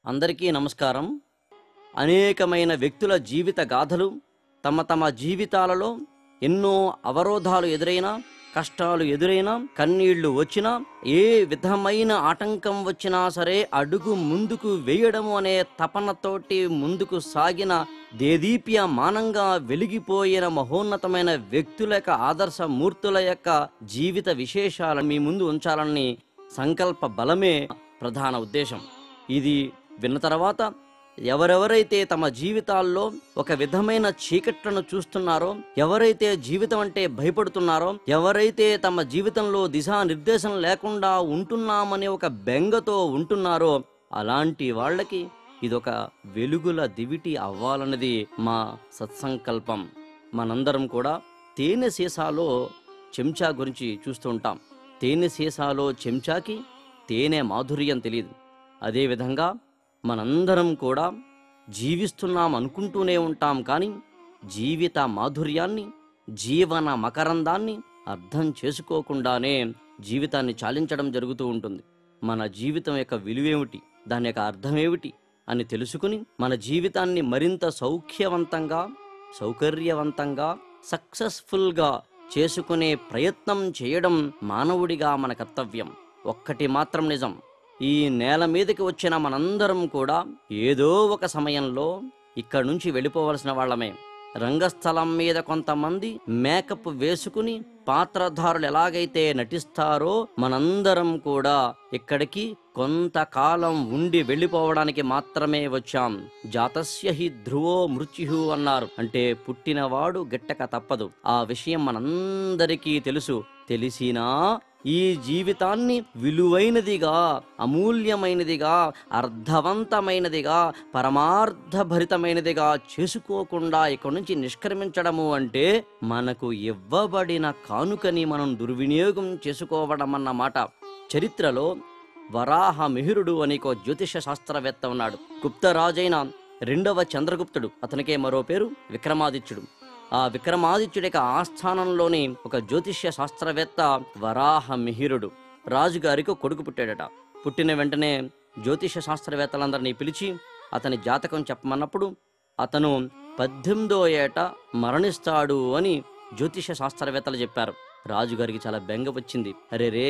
అందరికీ నమస్కారం. అనేకమైన వ్యక్తుల జీవిత గాథలు తమ జీవితాలలో ఎన్నో అవరోధాలు ఎదురైనా, కష్టాలు ఎదురైనా, కన్నీళ్లు వచ్చినా, ఏ విధమైన ఆటంకం వచ్చినా సరే అడుగు ముందుకు వేయడము అనే తపనతోటి ముందుకు సాగిన దేదీప్యమానంగా వెలిగిపోయిన మహోన్నతమైన వ్యక్తుల యొక్క ఆదర్శ మూర్తుల యొక్క జీవిత విశేషాలను మీ ముందు ఉంచాలని సంకల్ప బలమే ప్రధాన ఉద్దేశం. ఇది విన్న తర్వాత ఎవరెవరైతే తమ జీవితాల్లో ఒక విధమైన చీకట్లను చూస్తున్నారో, ఎవరైతే జీవితం అంటే భయపడుతున్నారో, ఎవరైతే తమ జీవితంలో దిశానిర్దేశం లేకుండా ఉంటున్నామనే ఒక బెంగతో ఉంటున్నారో, అలాంటి వాళ్ళకి ఇదొక వెలుగుల దివిటి అవ్వాలన్నది మా సత్సంకల్పం. మనందరం కూడా తేనె సీసాలో చెంచా గురించి చూస్తూ ఉంటాం. తేనె సీసాలో చెంచాకి తేనె మాధుర్యం తెలియదు. అదేవిధంగా మనందరం కూడా జీవిస్తున్నాం అనుకుంటూనే ఉంటాం, కానీ జీవిత మాధుర్యాన్ని, జీవన మకరందాన్ని అర్థం చేసుకోకుండానే జీవితాన్ని చాలించడం జరుగుతూ ఉంటుంది. మన జీవితం యొక్క విలువేమిటి, దాని యొక్క అర్థమేమిటి అని తెలుసుకుని మన జీవితాన్ని మరింత సౌఖ్యవంతంగా, సౌకర్యవంతంగా, సక్సెస్ఫుల్గా చేసుకునే ప్రయత్నం చేయడం మానవుడిగా మన కర్తవ్యం. ఒక్కటి మాత్రం నిజం, ఈ నేల మీదకి వచ్చిన మనందరం కూడా ఏదో ఒక సమయంలో ఇక్కడి నుంచి వెళ్ళిపోవలసిన వాళ్ళమే. రంగస్థలం మీద కొంతమంది మేకప్ వేసుకుని పాత్రధారులు ఎలాగైతే నటిస్తారో, మనందరం కూడా ఇక్కడికి కొంతకాలం ఉండి వెళ్ళిపోవడానికి మాత్రమే వచ్చాం. జాతస్య హి ధ్రువో మృత్యు అన్నారు. అంటే పుట్టినవాడు గిట్టక తప్పదు. ఆ విషయం మనందరికీ తెలుసు. తెలిసినా ఈ జీవితాన్ని విలువైనదిగా, అమూల్యమైనదిగా, అర్థవంతమైనదిగా, పరమార్థభరితమైనదిగా చేసుకోకుండా ఇక్కడి నుంచి నిష్క్రమించడము అంటే మనకు ఇవ్వబడిన కానుకని మనం దుర్వినియోగం చేసుకోవడం అన్నమాట. చరిత్రలో వరాహ మిహిరుడు అనే ఒక జ్యోతిష శాస్త్రవేత్త ఉన్నాడు. గుప్తరాజైన 2వ చంద్రగుప్తుడు, అతనికే మరో పేరు విక్రమాదిత్యుడు. ఆ విక్రమాదిత్యుడి యొక్క ఆస్థానంలోని ఒక జ్యోతిష్య శాస్త్రవేత్త వరాహ మిహిరుడు. రాజుగారికి కొడుకు పుట్టాడట. పుట్టిన వెంటనే జ్యోతిష శాస్త్రవేత్తలందరినీ పిలిచి అతని జాతకం చెప్పమన్నప్పుడు అతను 18వ ఏట మరణిస్తాడు అని జ్యోతిష శాస్త్రవేత్తలు చెప్పారు. రాజుగారికి చాలా బెంగ వచ్చింది. అరే రే,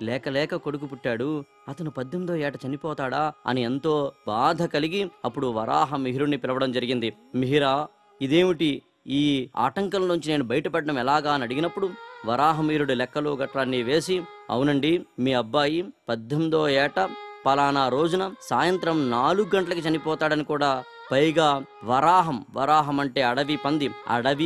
లేక లేక కొడుకు పుట్టాడు, అతను 18వ ఏట చనిపోతాడా అని ఎంతో బాధ కలిగి అప్పుడు వరాహ మిహిరుడిని పిలవడం జరిగింది. మిహిరా, ఇదేమిటి, ఈ ఆటంకంలోంచి నేను బయటపడడం ఎలాగా అని అడిగినప్పుడు వరాహమీరుడు లెక్కలు గట్రాన్ని వేసి, అవునండి, మీ అబ్బాయి 18వ ఏట పలానా రోజున సాయంత్రం 4 గంటలకి చనిపోతాడని, కూడా పైగా వరాహం అంటే అడవి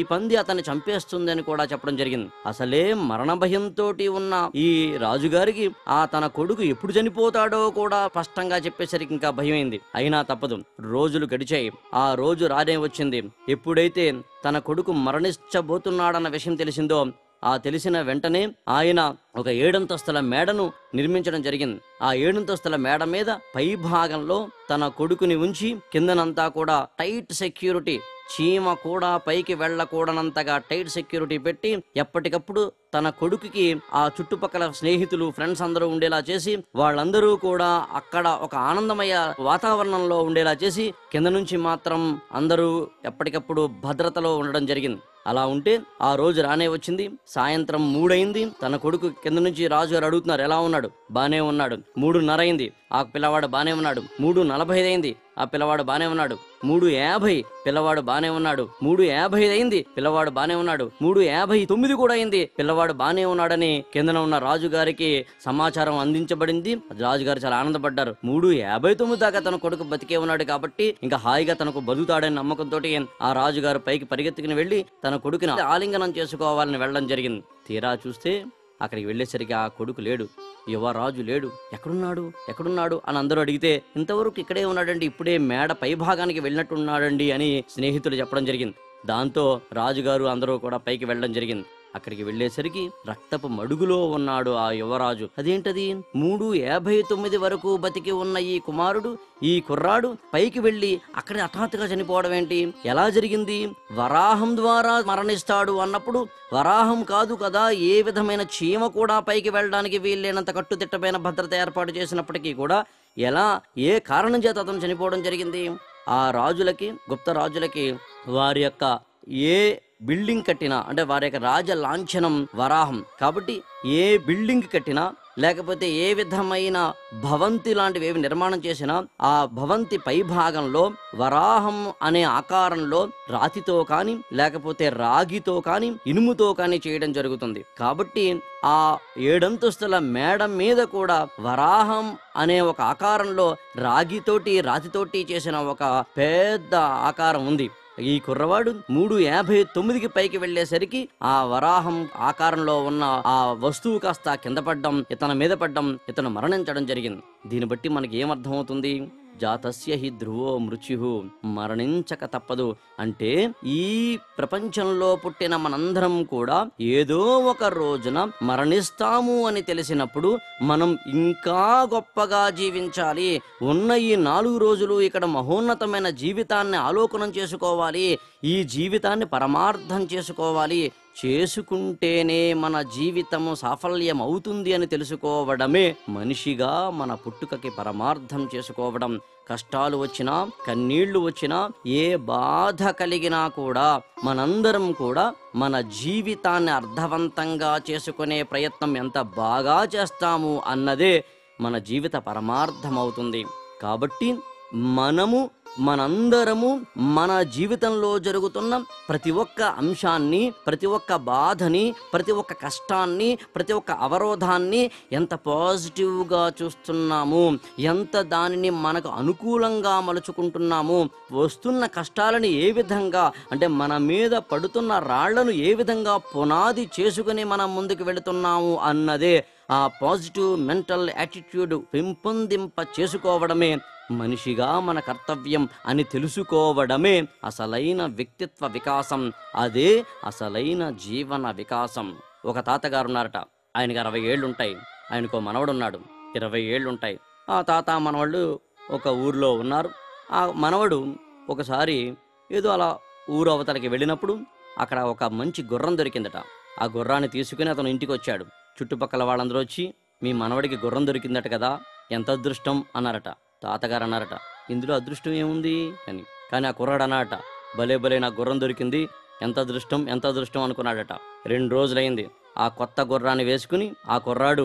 పంది అతన్ని చంపేస్తుందని కూడా చెప్పడం జరిగింది. అసలే మరణ భయంతో ఉన్న ఈ రాజుగారికి తన కొడుకు ఎప్పుడు చనిపోతాడో కూడా స్పష్టంగా చెప్పేసరికి ఇంకా భయమైంది. అయినా తప్పదు. రోజులు గడిచాయి. ఆ రోజు రానే వచ్చింది. ఎప్పుడైతే తన కొడుకు మరణించబోతున్నాడన్న విషయం తెలిసిందో, తెలిసిన వెంటనే ఆయన ఒక 7 అంతస్తుల మేడను నిర్మించడం జరిగింది. ఆ 7 అంతస్తుల మేడ మీద పై భాగంలో తన కొడుకుని ఉంచి కిందనంతా కూడా టైట్ సెక్యూరిటీ, చీమ కూడా పైకి వెళ్ళకూడనంతగా టైట్ సెక్యూరిటీ పెట్టి ఎప్పటికప్పుడు తన కొడుకుకి ఆ చుట్టుపక్కల స్నేహితులు, ఫ్రెండ్స్ అందరూ ఉండేలా చేసి, వాళ్ళందరూ కూడా అక్కడ ఒక ఆనందమయ వాతావరణంలో ఉండేలా చేసి, కింద నుంచి మాత్రం అందరూ ఎప్పటికప్పుడు భద్రతలో ఉండడం జరిగింది. అలా ఉంటే ఆ రోజు రానే వచ్చింది. సాయంత్రం 3 అయింది. తన కొడుకు కింద నుంచి రాజుగారు అడుగుతున్నారు, ఎలా ఉన్నాడు? బానే ఉన్నాడు. 3:30 అయింది. ఆ పిల్లవాడు బానే ఉన్నాడు. 3:45 అయింది. ఆ పిల్లవాడు బానే ఉన్నాడు. 3:50 పిల్లవాడు బానే ఉన్నాడు. 3:55 అయింది. పిల్లవాడు బానే ఉన్నాడు. 3:59 కూడా అయింది. పిల్లవాడు బానే ఉన్నాడని కిందన ఉన్న రాజుగారికి సమాచారం అందించబడింది. రాజుగారు చాలా ఆనందపడ్డారు. 3:59 దాకా తన కొడుకు బతికే ఉన్నాడు కాబట్టి ఇంకా హాయిగా తనకు బతుకుతాడని నమ్మకంతో ఆ రాజుగారు పైకి పరిగెత్తుకుని వెళ్లి తన కొడుకుని ఆలింగనం చేసుకోవాలని వెళ్ళడం జరిగింది. తీరా చూస్తే అక్కడికి వెళ్ళేసరికి ఆ కొడుకు లేడు, యువరాజు లేడు. ఎక్కడున్నాడు అని అందరూ అడిగితే, ఇంతవరకు ఇక్కడే ఉన్నాడండి, ఇప్పుడే మేడ పై భాగానికి వెళ్ళినట్టున్నాడండి అని స్నేహితులు చెప్పడం జరిగింది. దాంతో రాజుగారు అందరూ కూడా పైకి వెళ్ళడం జరిగింది. అక్కడికి వెళ్ళేసరికి రక్తపు మడుగులో ఉన్నాడు ఆ యువరాజు. అదేంటది? 3:59 వరకు బతికి ఉన్న ఈ కుర్రాడు పైకి వెళ్ళి అక్కడ హఠాత్తుగా చనిపోవడం ఏంటి? ఎలా జరిగింది? వరాహం ద్వారా మరణిస్తాడు అన్నప్పుడు వరాహం కాదు కదా, ఏ విధమైన చీమ కూడా పైకి వెళ్ళడానికి వీల్లేనంత కట్టుదిట్టమైన భద్రత ఏర్పాటు చేసినప్పటికీ కూడా ఏ కారణం చేత అతను చనిపోవడం జరిగింది? ఆ రాజులకి, గుప్త రాజులకి వారి యొక్క ఏ బిల్డింగ్ కట్టినా, అంటే వారి యొక్క రాజ లాంఛనం వరాహం కాబట్టి, ఏ బిల్డింగ్ కట్టినా లేకపోతే ఏ విధమైన భవంతి లాంటివి ఏవి నిర్మాణం చేసినా ఆ భవంతి పై భాగంలో వరాహం అనే ఆకారంలో రాతితో కానీ లేకపోతే రాగితో కానీ ఇనుముతో కానీ చేయడం జరుగుతుంది. కాబట్టి ఆ 7 అంతస్తుల మేడ మీద కూడా వరాహం అనే ఒక ఆకారంలో రాతితోటి చేసిన ఒక పెద్ద ఆకారం ఉంది. ఈ కుర్రవాడు 3:59కి పైకి వెళ్ళేసరికి ఆ వరాహం ఆకారంలో ఉన్న ఆ వస్తువు కాస్త కింద పడ్డం, ఇతని మీద పడ్డం, ఇతను మరణించడం జరిగింది. దీన్ని బట్టి మనకి ఏమర్థమవుతుంది? జాతస్య హి ధ్రువో మృత్యు, మరణించక తప్పదు. అంటే ఈ ప్రపంచంలో పుట్టిన మనందరం కూడా ఏదో ఒక రోజున మరణిస్తాము అని తెలిసినప్పుడు మనం ఇంకా గొప్పగా జీవించాలి. ఉన్న ఈ 4 రోజులు ఇక్కడ మహోన్నతమైన జీవితాన్ని ఆలోకనం చేసుకోవాలి. ఈ జీవితాన్ని పరమార్థం చేసుకోవాలి. చేసుకుంటేనే మన జీవితము సాఫల్యం అవుతుంది అని తెలుసుకోవడమే మనిషిగా మన పుట్టుకకి పరమార్థం చేసుకోవడం. కష్టాలు వచ్చినా, కన్నీళ్లు వచ్చినా, ఏ బాధ కలిగినా కూడా మనందరం కూడా మన జీవితాన్ని అర్థవంతంగా చేసుకునే ప్రయత్నం ఎంత బాగా చేస్తాము అన్నదే మన జీవిత పరమార్థం అవుతుంది. కాబట్టి మనందరము మన జీవితంలో జరుగుతున్న ప్రతి ఒక్క అంశాన్ని, ప్రతి ఒక్క బాధని, ప్రతి ఒక్క కష్టాన్ని, ప్రతి ఒక్క అవరోధాన్ని ఎంత పాజిటివ్గా చూస్తున్నాము, ఎంత దానిని మనకు అనుకూలంగా మలుచుకుంటున్నాము, వస్తున్న కష్టాలను ఏ విధంగా, అంటే మన మీద పడుతున్న రాళ్లను ఏ విధంగా పునాది చేసుకుని మనం ముందుకు వెళుతున్నాము అన్నదే ఆ పాజిటివ్ మెంటల్ యాటిట్యూడ్ పెంపొందింప చేసుకోవడమే మనిషిగా మన కర్తవ్యం అని తెలుసుకోవడమే అసలైన వ్యక్తిత్వ వికాసం. అదే అసలైన జీవన వికాసం. ఒక తాతగారు ఉన్నారట. ఆయనకి 60 ఏళ్ళుంటాయి. ఆయనకో మనవడున్నాడు, 20 ఏళ్ళుంటాయి. ఆ తాత మనవాళ్ళు ఒక ఊర్లో ఉన్నారు. ఆ మనవడు ఒకసారి ఏదో అలా ఊరు అవతలకి వెళ్ళినప్పుడు అక్కడ ఒక మంచి గుర్రం దొరికిందట. ఆ గుర్రాన్ని తీసుకుని అతను ఇంటికి వచ్చాడు. చుట్టుపక్కల వాళ్ళందరూ వచ్చి, మీ మనవడికి గుర్రం దొరికిందట కదా, ఎంత అదృష్టం అన్నారట. తాతగారు అన్నారట, ఇందులో అదృష్టం ఏముంది అని. కానీ ఆ కుర్రాడు అన్నారట, భలే నాకు గుర్రం దొరికింది, ఎంత అదృష్టం అనుకున్నాడట. 2 రోజులైంది. ఆ కొత్త గుర్రాన్ని వేసుకుని ఆ కుర్రాడు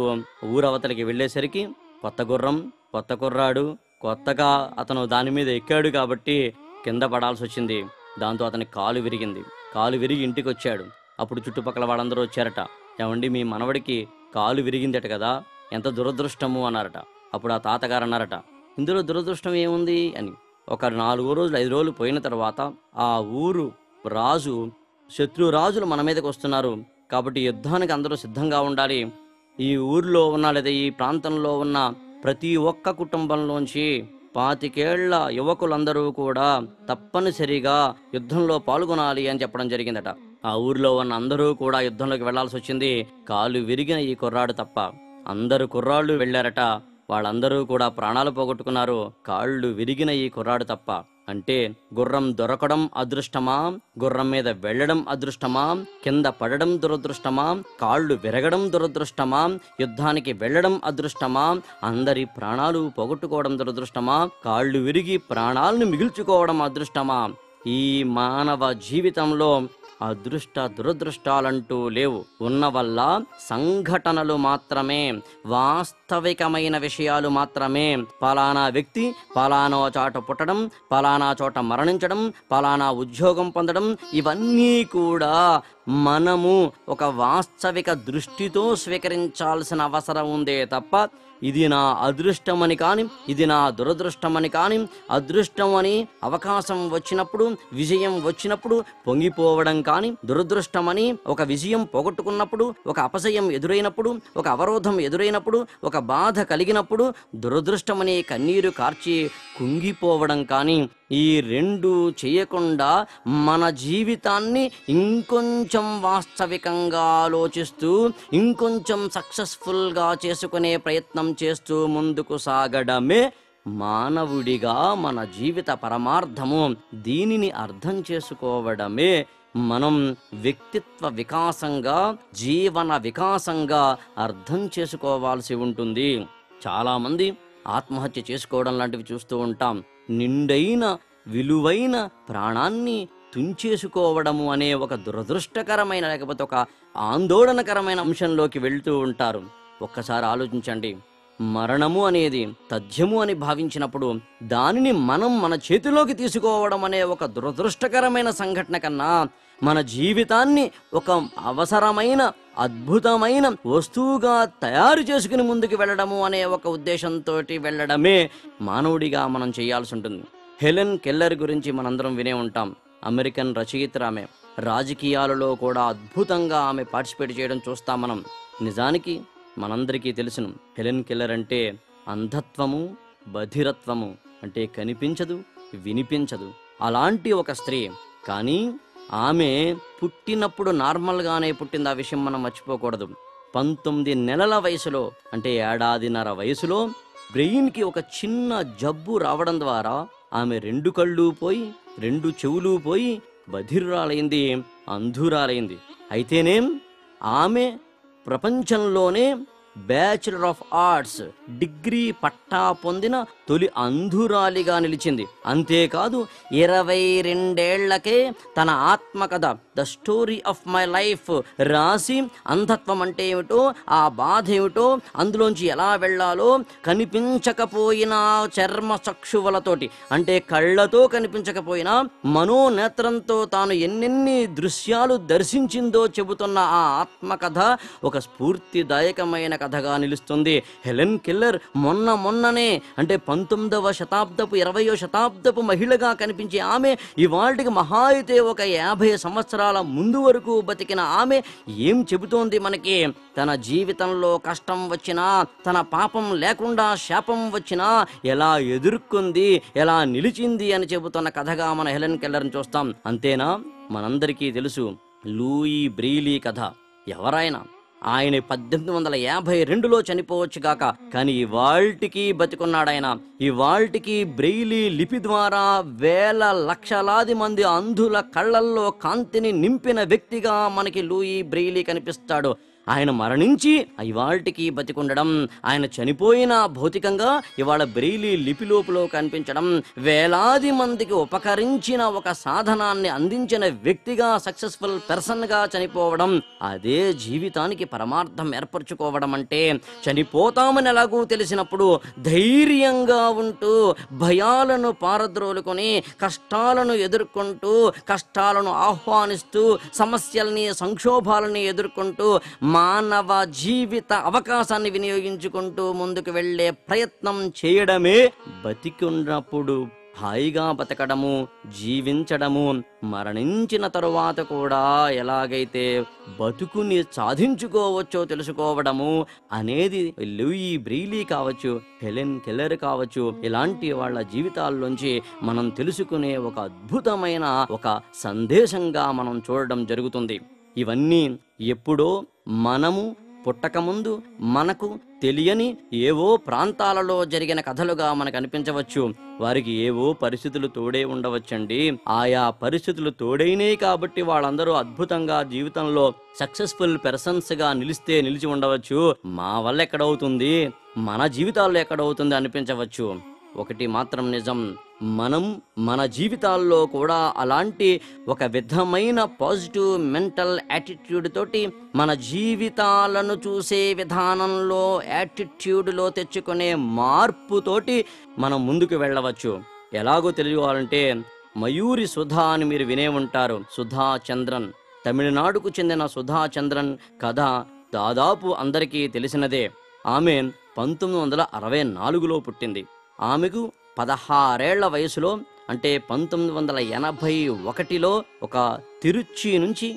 ఊరవతలికి వెళ్ళేసరికి కొత్త గుర్రం, కొత్త కుర్రాడు, కొత్తగా అతను దాని మీద ఎక్కాడు కాబట్టి కింద పడాల్సి వచ్చింది. దాంతో అతని కాలు విరిగింది. కాలు విరిగి ఇంటికి వచ్చాడు. అప్పుడు చుట్టుపక్కల వాళ్ళందరూ వచ్చారట, ఏమండి మీ మనవడికి కాలు విరిగిందట కదా, ఎంత దురదృష్టము అన్నారట. అప్పుడు ఆ తాతగారు అన్నారట, ఇందులో దురదృష్టం ఏముంది అని. ఒక 4 రోజులు 5 రోజులు పోయిన తర్వాత ఆ ఊరు రాజు, శత్రు రాజులు మన మీదకి వస్తున్నారు కాబట్టి యుద్ధానికి అందరూ సిద్ధంగా ఉండాలి. ఈ ఊర్లో ఉన్న లేదా ఈ ప్రాంతంలో ఉన్న ప్రతి ఒక్క కుటుంబంలోంచి 25 ఏళ్ల యువకులందరూ కూడా తప్పనిసరిగా యుద్ధంలో పాల్గొనాలి అని చెప్పడం జరిగిందట. ఆ ఊర్లో ఉన్న అందరూ కూడా యుద్ధంలోకి వెళ్లాల్సి వచ్చింది. కాలు విరిగిన ఈ కుర్రాడు తప్ప. అందరు కుర్రాళ్ళు వెళ్ళారట. వాళ్ళందరూ కూడా ప్రాణాలు పోగొట్టుకున్నారు. కాళ్ళు విరిగిన ఈ కుర్రాడు తప్ప. అంటే గుర్రం దొరకడం అదృష్టమా, గుర్రం మీద వెళ్ళడం అదృష్టమా, కింద పడడం దురదృష్టమా, కాళ్ళు విరగడం దురదృష్టమా, యుద్ధానికి వెళ్ళడం అదృష్టమా, అందరి ప్రాణాలు పోగొట్టుకోవడం దురదృష్టమా, కాళ్ళు విరిగి ప్రాణాలను మిగిల్చుకోవడం అదృష్టమా? ఈ మానవ జీవితంలో అదృష్ట దురదృష్టాలంటూ లేవు. ఉన్న వల్ల సంఘటనలు మాత్రమే, వాస్తవికమైన విషయాలు మాత్రమే. పలానా వ్యక్తి పలానా చోట పుట్టడం, పలానా చోట మరణించడం, పలానా ఉద్యోగం పొందడం, ఇవన్నీ కూడా మనము ఒక వాస్తవిక దృష్టితో స్వీకరించాల్సిన అవసరం ఉందే తప్ప ఇది నా అదృష్టమని కానీ, ఇది నా దురదృష్టమని కానీ, అదృష్టం అని అవకాశం వచ్చినప్పుడు, విజయం వచ్చినప్పుడు పొంగిపోవడం కానీ, దురదృష్టమని ఒక విజయం పోగొట్టుకున్నప్పుడు, ఒక అపజయం ఎదురైనప్పుడు, ఒక అవరోధం ఎదురైనప్పుడు, ఒక బాధ కలిగినప్పుడు దురదృష్టమని కన్నీరు కార్చి కుంగిపోవడం కానీ, ఈ రెండు చేయకుండా మన జీవితాన్ని ఇంకొంచెం వాస్తవికంగా ఆలోచిస్తూ ఇంకొంచెం సక్సెస్ఫుల్గా చేసుకునే ప్రయత్నం చేస్తూ ముందుకు సాగడమే మానవుడిగా మన జీవిత పరమార్థము. దీనిని అర్థం చేసుకోవడమే మనం వ్యక్తిత్వ వికాసంగా, జీవన వికాసంగా అర్థం చేసుకోవాల్సి ఉంటుంది. చాలామంది ఆత్మహత్య చేసుకోవడం లాంటివి చూస్తూ ఉంటాం. నిండైన విలువైన ప్రాణాన్ని తుంచేసుకోవడము అనే ఒక దురదృష్టకరమైన, లేకపోతే ఒక ఆందోళనకరమైన అంశంలోకి వెళ్తూ ఉంటారు. ఒక్కసారి ఆలోచించండి. మరణము అనేది తథ్యము అని భావించినప్పుడు దానిని మనం మన చేతిలోకి తీసుకోవడం అనే ఒక దురదృష్టకరమైన సంఘటన కన్నా మన జీవితాన్ని ఒక అవసరమైన అద్భుతమైన వస్తువుగా తయారు చేసుకుని ముందుకు వెళ్ళడము అనే ఒక ఉద్దేశంతో వెళ్ళడమే మానవుడిగా మనం చేయాల్సి ఉంటుంది. హెలెన్ కెల్లర్ గురించి మనందరం వినే ఉంటాం. అమెరికన్ రచయిత్ర ఆమె. రాజకీయాలలో కూడా అద్భుతంగా ఆమె పార్టిసిపేట్ చేయడం చూస్తాం మనం. నిజానికి మనందరికీ తెలుసును, హెలెన్ కెల్లర్ అంటే అంధత్వము, బధిరత్వము, అంటే కనిపించదు, వినిపించదు, అలాంటి ఒక స్త్రీ. కానీ ఆమె పుట్టినప్పుడు నార్మల్గానే పుట్టింది. ఆ విషయం మనం మర్చిపోకూడదు. 19 నెలల వయసులో, అంటే ఏడాదిన్నర వయసులో బ్రెయిన్కి ఒక చిన్న జబ్బు రావడం ద్వారా ఆమె 2 కళ్ళు పోయి 2 చెవులు పోయి బధిరురాలైంది, అంధురాలైంది. అయితేనేం ఆమె ప్రపంచంలోనే బ్యాచులర్ ఆఫ్ ఆర్ట్స్ డిగ్రీ పట్టా పొందిన తొలి అంధురాలిగా నిలిచింది. అంతేకాదు 22 తన ఆత్మకథ the story of my life రాసి అంధత్వం అంటే ఏమిటో, ఆ బాధ ఏమిటో, అందులోంచి ఎలా వెళ్ళాలో, కనిపించకపోయినా చర్మ చక్షువులతోటి, అంటే కళ్ళతో కనిపించకపోయినా మనోనేత్రంతో తాను ఎన్నెన్ని దృశ్యాలు దర్శించిందో చెబుతున్న ఆ ఆత్మకథ ఒక స్ఫూర్తిదాయకమైన కథగా నిలుస్తుంది. హెలెన్ కెల్లర్ మొన్ననే, అంటే 19వ శతాబ్దపు 20వ శతాబ్దపు మహిళగా కనిపించే ఆమె ఇవాళకి మహా అయితే ఒక 50 సంవత్సరాల ముందు వరకు బతికిన ఆమె ఏం చెబుతోంది మనకి? తన జీవితంలో కష్టం వచ్చినా, తన పాపం లేకుండా శాపం వచ్చినా ఎలా ఎదుర్కొంది, ఎలా నిలిచింది అని చెబుతున్న కథగా మన హెలెన్ కెల్లర్ని చూస్తాం. అంతేనా? మనందరికీ తెలుసు లూయి బ్రెయిలీ కథ. ఎవరైనా ఆయన 1852లో చనిపోవచ్చు కాక, కానీ ఇవాళ్టికి బతికున్నాడాయన. ఇవాళ్టికి బ్రెయిలీ లిపి ద్వారా వేల లక్షలాది మంది అంధుల కళ్ళల్లో కాంతిని నింపిన వ్యక్తిగా మనకి లూయి బ్రెయిలీ కనిపిస్తాడు. ఆయన మరణించి ఇవాళ్టికి బతికుండడం, ఆయన చనిపోయిన భౌతికంగా ఇవాళ బ్రెయిలీ లిపి లోపులో కనిపించడం, వేలాది మందికి ఉపకరించిన ఒక సాధనాన్ని అందించిన వ్యక్తిగా, సక్సెస్ఫుల్ పర్సన్గా చనిపోవడం, అదే జీవితానికి పరమార్థం ఏర్పరచుకోవడం. అంటే చనిపోతామని ఎలాగూ తెలిసినప్పుడు ధైర్యంగా ఉంటూ భయాలను పారద్రోలుకొని కష్టాలను ఎదుర్కొంటూ, కష్టాలను ఆహ్వానిస్తూ, సమస్యల్ని సంక్షోభాలని ఎదుర్కొంటూ మానవ జీవిత అవకాశాన్ని వినియోగించుకుంటూ ముందుకు వెళ్ళే ప్రయత్నం చేయడమే బతికున్నప్పుడు హాయిగా బతకడము, జీవించడము, మరణించిన తరువాత కూడా ఎలాగైతే బతుకుని సాధించుకోవచ్చో తెలుసుకోవడము అనేది లూయి బ్రెయిలీ కావచ్చు, హెలెన్ కెల్లర్ కావచ్చు, ఇలాంటి వాళ్ళ జీవితాల్లోంచి మనం తెలుసుకునే ఒక అద్భుతమైన ఒక సందేశంగా మనం చూడడం జరుగుతుంది. ఇవన్నీ ఎప్పుడో మనము పుట్టకముందు మనకు తెలియని ఏవో ప్రాంతాలలో జరిగిన కథలుగా మనకు అనిపించవచ్చు. వారికి ఏవో పరిస్థితులు తోడే ఉండవచ్చండి. ఆయా పరిస్థితులు తోడైనే కాబట్టి వాళ్ళందరూ అద్భుతంగా జీవితంలో సక్సెస్ఫుల్ పర్సన్స్గా నిలిచి ఉండవచ్చు. మా వల్ల ఎక్కడవుతుంది, మన జీవితాల్లో ఎక్కడవుతుంది అనిపించవచ్చు. ఒకటి మాత్రం నిజం, మనం మన జీవితాల్లో కూడా అలాంటి ఒక విధమైన పాజిటివ్ మెంటల్ యాటిట్యూడ్ తోటి మన జీవితాలను చూసే విధానంలో, యాటిట్యూడ్లో తెచ్చుకునే మార్పుతోటి మనం ముందుకు వెళ్ళవచ్చు. ఎలాగో తెలియాలంటే మయూరి సుధా అని మీరు వినే ఉంటారు. సుధా చంద్రన్, తమిళనాడుకు చెందిన సుధా చంద్రన్ కథ దాదాపు అందరికీ తెలిసినదే. ఆమె 1964లో పుట్టింది. ఆమెకు 16 వయసులో, అంటే 1981లో ఒక తిరుచి నుంచి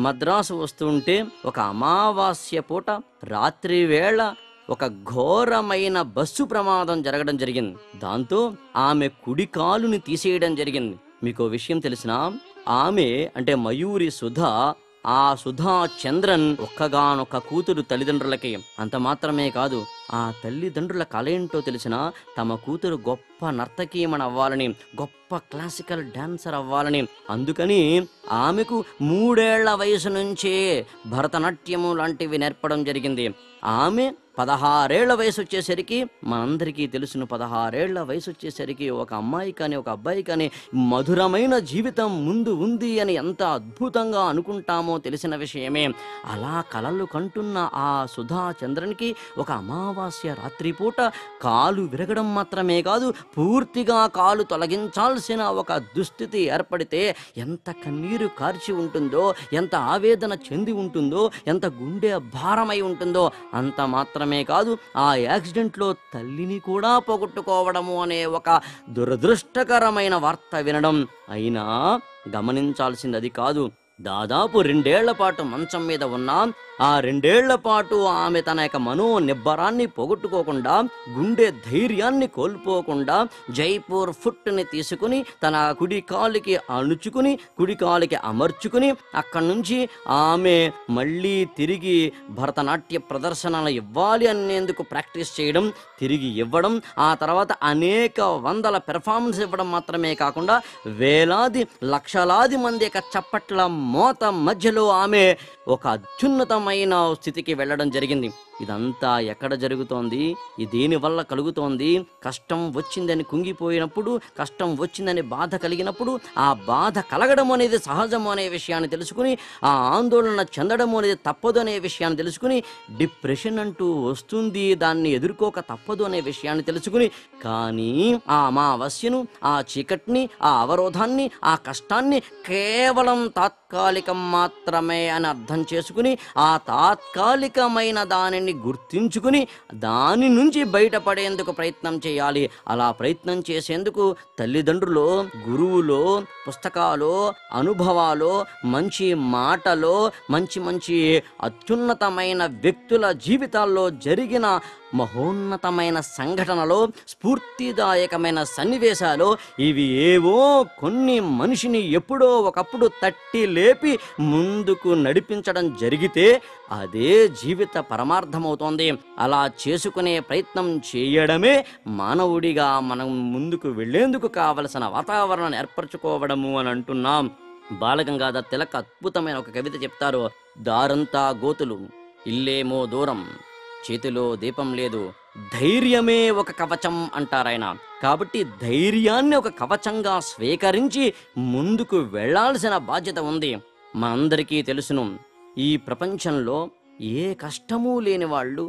మద్రాసు వస్తుంటే ఒక అమావాస్య పూట రాత్రి వేళ ఒక ఘోరమైన బస్సు ప్రమాదం జరగడం జరిగింది. దాంతో ఆమె కుడి కాలుని తీసేయడం జరిగింది. మీకు విషయం తెలిసినా, ఆమె అంటే మయూరి సుధ, ఆ సుధా చంద్రన్ ఒక్కగానొక్క కూతురు తల్లిదండ్రులకి. అంత మాత్రమే కాదు, ఆ తల్లిదండ్రుల కల ఏంటో తెలిసిన, తమ కూతురు గొప్ప నర్తకీమణి అవ్వాలని, గొప్ప క్లాసికల్ డాన్సర్ అవ్వాలని. అందుకని ఆమెకు 3 ఏళ్ల వయసు నుంచే భరతనాట్యము లాంటివి నేర్పడం జరిగింది. ఆమె 16 ఏళ్ల వయసు వచ్చేసరికి, మనందరికీ తెలుసును, 16 ఏళ్ల వయసు వచ్చేసరికి ఒక అమ్మాయి కానీ ఒక అబ్బాయి కానీ మధురమైన జీవితం ముందు ఉంది అని ఎంత అద్భుతంగా అనుకుంటామో తెలిసిన విషయమే. అలా కలలు కంటున్న ఆ సుధా చంద్రన్కి ఒక అమావాస్య రాత్రిపూట కాలు విరగడం మాత్రమే కాదు, పూర్తిగా కాలు తొలగించాల్సిన ఒక దుస్థితి ఏర్పడితే ఎంత కన్నీరు కార్చి ఉంటుందో, ఎంత ఆవేదన చెంది ఉంటుందో, ఎంత గుండె భారమై ఉంటుందో. అంత మాత్రమే కాదు, ఆ యాక్సిడెంట్లో తల్లిని కూడా పోగొట్టుకోవడము అనే ఒక దురదృష్టకరమైన వార్త వినడం. అయినా గమనించాల్సింది అది కాదు. దాదాపు 2 ఏళ్ల పాటు మంచం మీద ఉన్న, ఆ 2 ఏళ్ల పాటు ఆమె తన యొక్క మనో నిబ్బరాన్ని పోగొట్టుకోకుండా, గుండె ధైర్యాన్ని కోల్పోకుండా జైపూర్ ఫుట్ని తీసుకుని తన కుడి కాలుకి అణుచుకుని, కుడి కాలుకి అమర్చుకుని, అక్కడి నుంచి ఆమె మళ్ళీ తిరిగి భరతనాట్య ప్రదర్శనలు ఇవ్వాలి అనేందుకు ప్రాక్టీస్ చేయడం, తిరిగి ఇవ్వడం, ఆ తర్వాత అనేక వందల పెర్ఫార్మెన్స్ ఇవ్వడం మాత్రమే కాకుండా వేలాది లక్షలాది మంది యొక్క చప్పట్ల మోత మధ్యలో ఆమె ఒక అత్యున్నతమైన స్థితికి వెళ్ళడం జరిగింది. ఇదంతా ఎక్కడ జరుగుతోంది? దేనివల్ల కలుగుతోంది? కష్టం వచ్చిందని కుంగిపోయినప్పుడు, కష్టం వచ్చిందని బాధ కలిగినప్పుడు, ఆ బాధ కలగడం అనేది సహజం అనే విషయాన్ని తెలుసుకుని, ఆ ఆందోళన చెందడం అనేది తప్పదు అనే విషయాన్ని తెలుసుకుని, డిప్రెషన్ అంటూ వస్తుంది, దాన్ని ఎదుర్కోక తప్పదు అనే విషయాన్ని తెలుసుకుని, కానీ ఆ అమావాస్యను, ఆ చీకటిని, ఆ అవరోధాన్ని, ఆ కష్టాన్ని కేవలం తాత్కాలికం మాత్రమే అని అర్థం చేసుకుని, ఆ తాత్కాలికమైన దానిని గుర్తించుకుని దాని నుంచి బయటపడేందుకు ప్రయత్నం చేయాలి. అలా ప్రయత్నం చేసేందుకు తల్లిదండ్రులు, గురువులో, పుస్తకాలు, అనుభవాలు, మంచి మాటలో, మంచి అత్యున్నతమైన వ్యక్తుల జీవితాల్లో జరిగిన మహోన్నతమైన సంఘటనలో, స్ఫూర్తిదాయకమైన సన్నివేశాలు, ఇవి ఏవో కొన్ని మనిషిని ఎప్పుడో ఒకప్పుడు తట్టి లేపి ముందుకు నడిపించడం జరిగితే అదే జీవిత పరమార్థమవుతోంది. అలా చేసుకునే ప్రయత్నం చేయడమే మానవుడిగా మనం ముందుకు వెళ్లేందుకు కావలసిన వాతావరణాన్ని ఏర్పరచుకోవడము అని అంటున్నాం. బాలగంగాధర్ తిలక్ అద్భుతమైన ఒక కవిత చెప్తారు. దారంతా గోతులు, ఇల్లేమో దూరం, చేతిలో దీపం లేదు, ధైర్యమే ఒక కవచం అంటారాయన. కాబట్టి ధైర్యాన్ని ఒక కవచంగా స్వీకరించి ముందుకు వెళ్లాల్సిన బాధ్యత ఉంది. మనందరికీ తెలుసును, ఈ ప్రపంచంలో ఏ కష్టమూ లేని వాళ్ళు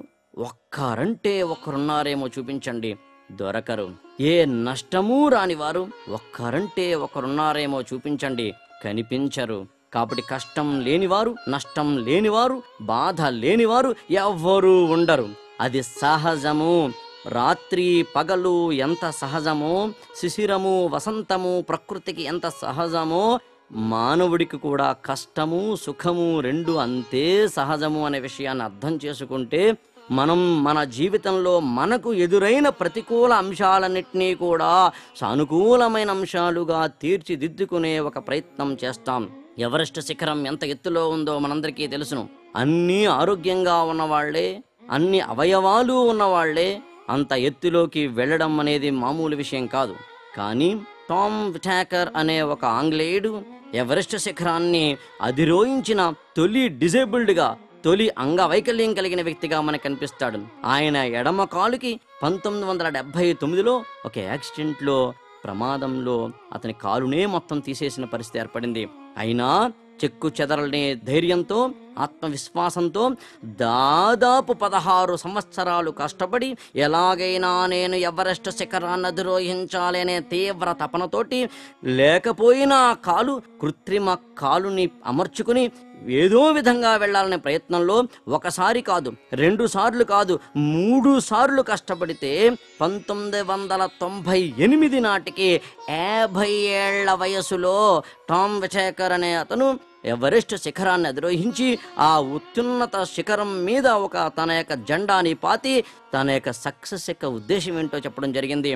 ఒక్కరంటే ఒకరున్నారేమో చూపించండి, దొరకరు. ఏ నష్టమూ రానివారు ఒక్కరంటే ఒకరున్నారేమో చూపించండి, కనిపించరు. కాబట్టి కష్టం లేనివారు, నష్టం లేనివారు, బాధ లేనివారు ఎవ్వరూ ఉండరు. అది సహజము. రాత్రి పగలు ఎంత సహజమో, శిశిరము వసంతము ప్రకృతికి ఎంత సహజమో, మానవుడికి కూడా కష్టము సుఖము రెండు అంతే సహజము అనే విషయాన్ని అర్థం చేసుకుంటే మనం మన జీవితంలో మనకు ఎదురైన ప్రతికూల అంశాలన్నింటినీ కూడా సానుకూలమైన అంశాలుగా తీర్చిదిద్దుకునే ఒక ప్రయత్నం చేస్తాం. ఎవరెస్ట్ శిఖరం ఎంత ఎత్తులో ఉందో మనందరికీ తెలుసును. అన్నీ ఆరోగ్యంగా ఉన్నవాళ్లే, అన్ని అవయవాలు ఉన్నవాళ్లే అంత ఎత్తులోకి వెళ్ళడం అనేది మామూలు విషయం కాదు. కానీ టామ్ విటాకర్ అనే ఒక ఆంగ్లేయుడు ఎవరెస్ట్ శిఖరాన్ని అధిరోహించిన తొలి డిజేబుల్డ్గా, తొలి అంగవైకల్యం కలిగిన వ్యక్తిగా మనకు కనిపిస్తాడు. ఆయన ఎడమ కాలుకి 1979లో ఒక యాక్సిడెంట్లో, ప్రమాదంలో అతని కాలునే మొత్తం తీసేసిన పరిస్థితి ఏర్పడింది. అయినా చెక్కు చెదరలేని ధైర్యంతో, ఆత్మవిశ్వాసంతో దాదాపు 16 సంవత్సరాలు కష్టపడి ఎలాగైనా నేను ఎవరెస్ట్ శిఖరాన్ని అధిరోహించాలి అనే తీవ్ర తపనతోటి, లేకపోయినా కాలు, కృత్రిమ కాలుని అమర్చుకుని ఏదో విధంగా వెళ్లాలనే ప్రయత్నంలో ఒకసారి కాదు, 2 సార్లు కాదు, 3 సార్లు కష్టపడితే 1998 నాటికి 50 ఏళ్ల వయసులో టామ్ విటాకర్ అనే అతను ఎవరెస్ట్ శిఖరాన్ని అధిరోహించి ఆ ఉత్తున్నత శిఖరం మీద తన యొక్క జెండాని పాతి తన యొక్క సక్సెస్ యొక్క ఉద్దేశం ఏంటో చెప్పడం జరిగింది.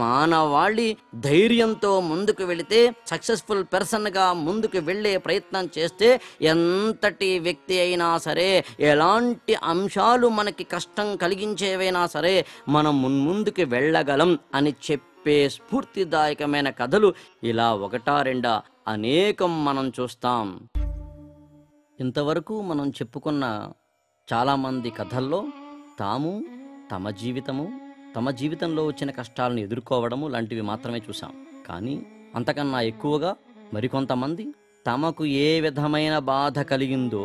మానవాళి ధైర్యంతో ముందుకు వెళితే, సక్సెస్ఫుల్ పర్సన్గా ముందుకు వెళ్ళే ప్రయత్నం చేస్తే, ఎంతటి వ్యక్తి అయినా సరే, ఎలాంటి అంశాలు మనకి కష్టం కలిగించేవైనా సరే మనం ముందుకు వెళ్ళగలం అని చెప్పే స్ఫూర్తిదాయకమైన కథలు ఇలా ఒకటా రెండా అనేకం మనం చూస్తాం. ఇంతవరకు మనం చెప్పుకున్న చాలామంది కథల్లో తాము తమ జీవితంలో వచ్చిన కష్టాలను ఎదుర్కోవడము లాంటివి మాత్రమే చూసాం. కానీ అంతకన్నా ఎక్కువగా మరికొంతమంది తమకు ఏ విధమైన బాధ కలిగిందో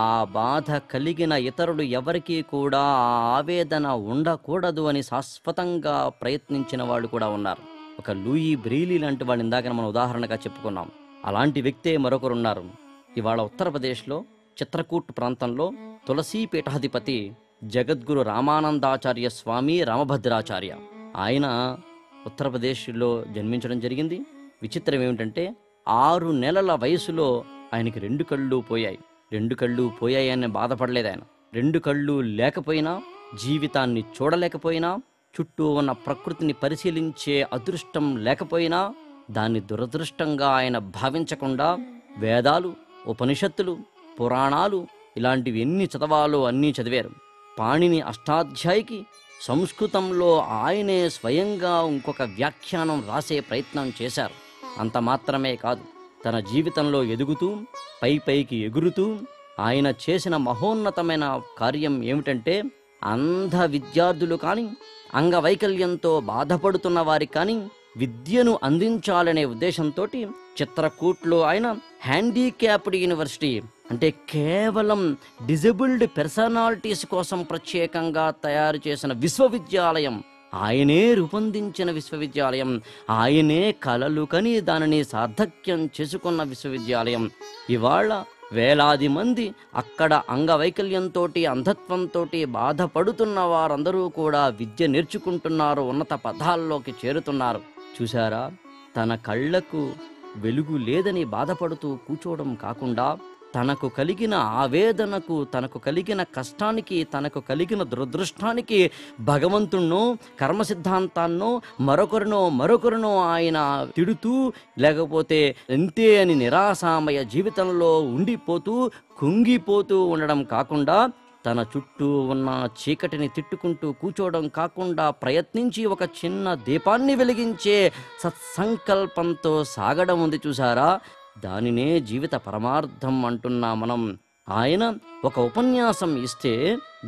ఆ బాధ కలిగిన ఇతరులు ఎవరికీ కూడా ఆ ఆవేదన ఉండకూడదు అని శాశ్వతంగా ప్రయత్నించిన వాళ్ళు కూడా ఉన్నారు. ఒక లూయి బ్రెయిలీ లాంటి వాళ్ళు ఇందాక మనం ఉదాహరణగా చెప్పుకున్నాం. అలాంటి వ్యక్తే మరొకరున్నారు. ఇవాళ ఉత్తరప్రదేశ్లో చిత్రకూట్ ప్రాంతంలో తులసీ పీఠాధిపతి జగద్గురు రామానందాచార్య స్వామి రామభద్రాచార్య. ఆయన ఉత్తరప్రదేశ్లో జన్మించడం జరిగింది. విచిత్రం ఏమిటంటే 6 నెలల వయసులో ఆయనకి 2 కళ్ళు పోయాయి. 2 కళ్ళు పోయాయని బాధపడలేదు ఆయన. 2 కళ్ళు లేకపోయినా, జీవితాన్ని చూడలేకపోయినా, చుట్టూ ఉన్న ప్రకృతిని పరిశీలించే అదృష్టం లేకపోయినా దాన్ని దురదృష్టంగా ఆయన భావించకుండా వేదాలు, ఉపనిషత్తులు, పురాణాలు ఇలాంటివి ఎన్ని చదవాలో అన్నీ చదివారు. పాణిని అష్టాధ్యాయికి సంస్కృతంలో ఆయనే స్వయంగా ఇంకొక వ్యాఖ్యానం రాసే ప్రయత్నం చేశారు. అంత మాత్రమే కాదు, తన జీవితంలో ఎదుగుతూ పైకి ఎగురుతూ ఆయన చేసిన మహోన్నతమైన కార్యం ఏమిటంటే, అంధ విద్యార్థులు కానీ, అంగవైకల్యంతో బాధపడుతున్న వారికి కానీ విద్యను అందించాలనే ఉద్దేశంతో చిత్రకూట్లో ఆయన హ్యాండిక్యాప్డ్ యూనివర్సిటీ, అంటే కేవలం డిజబుల్డ్ పర్సనాలిటీస్ కోసం ప్రత్యేకంగా తయారు చేసిన విశ్వవిద్యాలయం, ఆయనే రూపొందించిన విశ్వవిద్యాలయం, ఆయనే కలలు కని దానిని సార్థక్యం చేసుకున్న విశ్వవిద్యాలయం. ఇవాళ వేలాది మంది అక్కడ అంగవైకల్యంతో, అంధత్వంతో బాధపడుతున్న వారందరూ కూడా విద్య నేర్చుకుంటున్నారు, ఉన్నత పదాల్లోకి చేరుతున్నారు. చూశారా, తన కళ్ళకు వెలుగు లేదని బాధపడుతూ కూర్చోవడం కాకుండా తనకు కలిగిన ఆవేదనకు, తనకు కలిగిన కష్టానికి, తనకు కలిగిన దురదృష్టానికి భగవంతుణ్ణో, కర్మ సిద్ధాంతాన్నో, మరొకరినో ఆయన తిడుతూ, లేకపోతే ఎంతే అని నిరాశామయ జీవితంలో ఉండిపోతూ కుంగిపోతూ ఉండడం కాకుండా, తన చుట్టూ ఉన్న చీకటిని తిట్టుకుంటూ కూర్చోవడం కాకుండా ప్రయత్నించి ఒక చిన్న దీపాన్ని వెలిగించే సత్సంకల్పంతో సాగడం ఉంది చూసారా, దానినే జీవిత పరమార్థం అంటున్నా మనం. ఆయన ఒక ఉపన్యాసం ఇస్తే